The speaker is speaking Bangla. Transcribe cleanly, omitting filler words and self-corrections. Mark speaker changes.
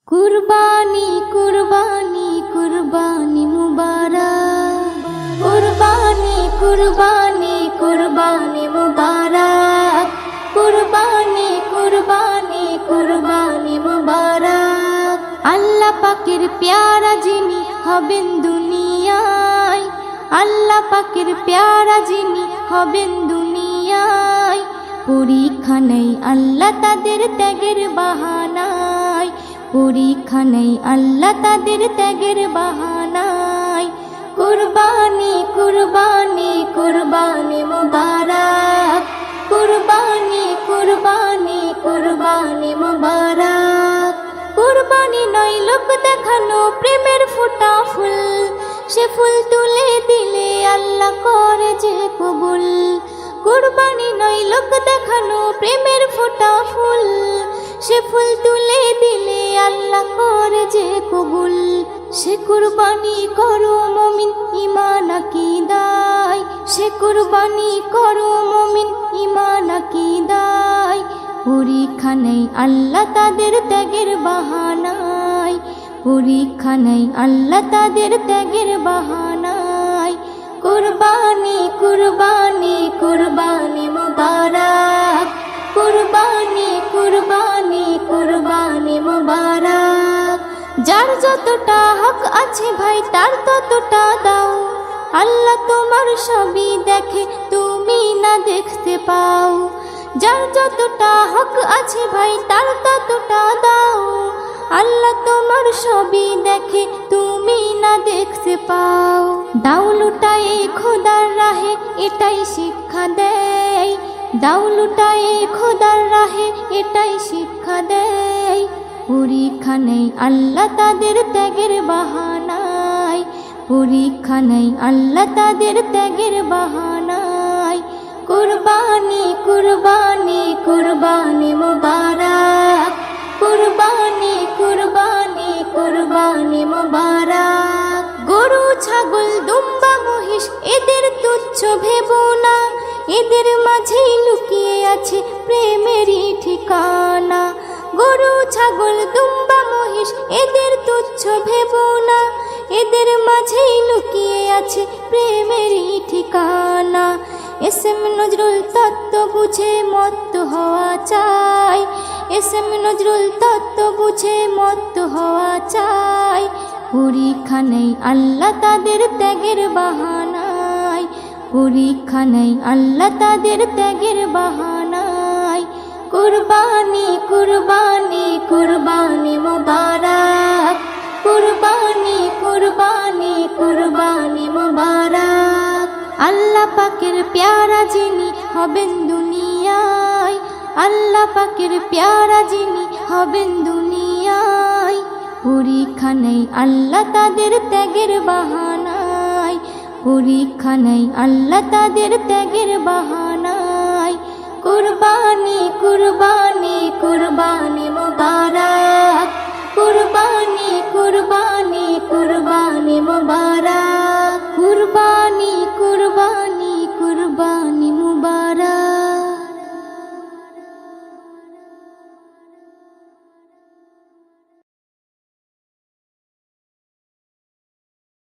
Speaker 1: কুরবানি কুরবানি কুরবানি মুবারক, কুরবানি কুরবানি কুরবানি মুবারক, কুরবানি কুরবানি কুরবানি মুবারক। আল্লাহ পাকের প্যারা যিনি হবেন দুনিয়ায়, আল্লাহ পাকের প্যারা যিনি হবেন দুনিয়ায়। পরীক্ষা নেই আল্লাহ তাদের ত্যাগের বাহানায়, পরীক্ষা নেই আল্লাহ তাদের ত্যাগের বাহানায়। কুরবানি কুরবানি কুরবানি মুবারক, কুরবানি কুরবানি কুরবানি মুবারক। কুরবানি নয় লোক দেখানো প্রেমের ফোঁটা ফুল, সে ফুল তুলে দিলে আল্লাহ করে যে কবুল। কুরবানি নয় লোক দেখানো প্রেমের ফোঁটা ফুল, সে ফুল তুলে দিলে আল্লাহ করে যে কবুল। সে কুরবানি করো মুমিন ঈমান আকীদায়, সে কুরবানি করো মুমিন ঈমান আকীদায়। পরীক্ষা নেই আল্লাহ তাদের ত্যাগের বাহানায়, পরীক্ষা নেই আল্লাহ তাদের ত্যাগের বাহানায়। কুরবানি কুরবানি কুরবানি মুবারক, কুরবানি কুরবানি কুরবানি মুবারক। যার যতটা হক আছে ভাই তার ততটা দাও, আল্লাহ তোমার সবই দেখে তুমি না দেখতে পাও। যার যতটা হক আছে ভাই তার ততটা দাও, আল্লাহ তোমার সবই দেখে তুমি না দেখতে পাও। দাও লুটায়ে খোদার রাহে এটাই শিক্ষা দেয়, দাও লুটায়ে খোদার রাহে এটাই শিক্ষা দেয়। পরীক্ষা নেই আল্লাহ তাদের ত্যাগের বাহানায়, পরীক্ষা নেই আল্লাহ তাদের ত্যাগের বাহানায়। কুরবানি কুরবানি কুরবানি মুবারক, কুরবানি কুরবানি কুরবানি মুবারক। গরু ছাগল দুম্বা মহিষ এদের তুচ্ছ ভেবো না, এদের মাঝেই লুকিয়ে আছে প্রেমেরই ঠিকানা। গরু ছাগল দুম্বা মহিষ এদের তুচ্ছ ভেবো না, এদের মাঝেই লুকিয়ে আছে প্রেমেরই ঠিকানা। এস এম নজরুল তত্ত্ব বুঝে মত্ত হওয়া চাই, এস এম নজরুল তত্ত্ব বুঝে মত্ত হওয়া চাই। পরীক্ষা নেই আল্লাহ তাদের ত্যাগের বাহানায়, পরীক্ষা নেই আল্লাহ তাদের ত্যাগের বাহানায়। কুরবানি কুরবানি কুরবানি মুবারক, কুরবানি কুরবানি কুরবানি মুবারক। আল্লাহ পাকের প্যারা যিনি হবেন দুনিয়ায়, আল্লাহ পাকের প্যারা যিনি হবেন দুনিয়ায়। পরীক্ষা নেই আল্লাহ তাদের ত্যাগের বাহানায়, পরীক্ষা নেই আল্লাহ তাদের ত্যাগের বাহানায়। কুরবানি কুরবানি কুরবানি মুবারক, কুরবানি কুরবানি কুরবানি মুবারক।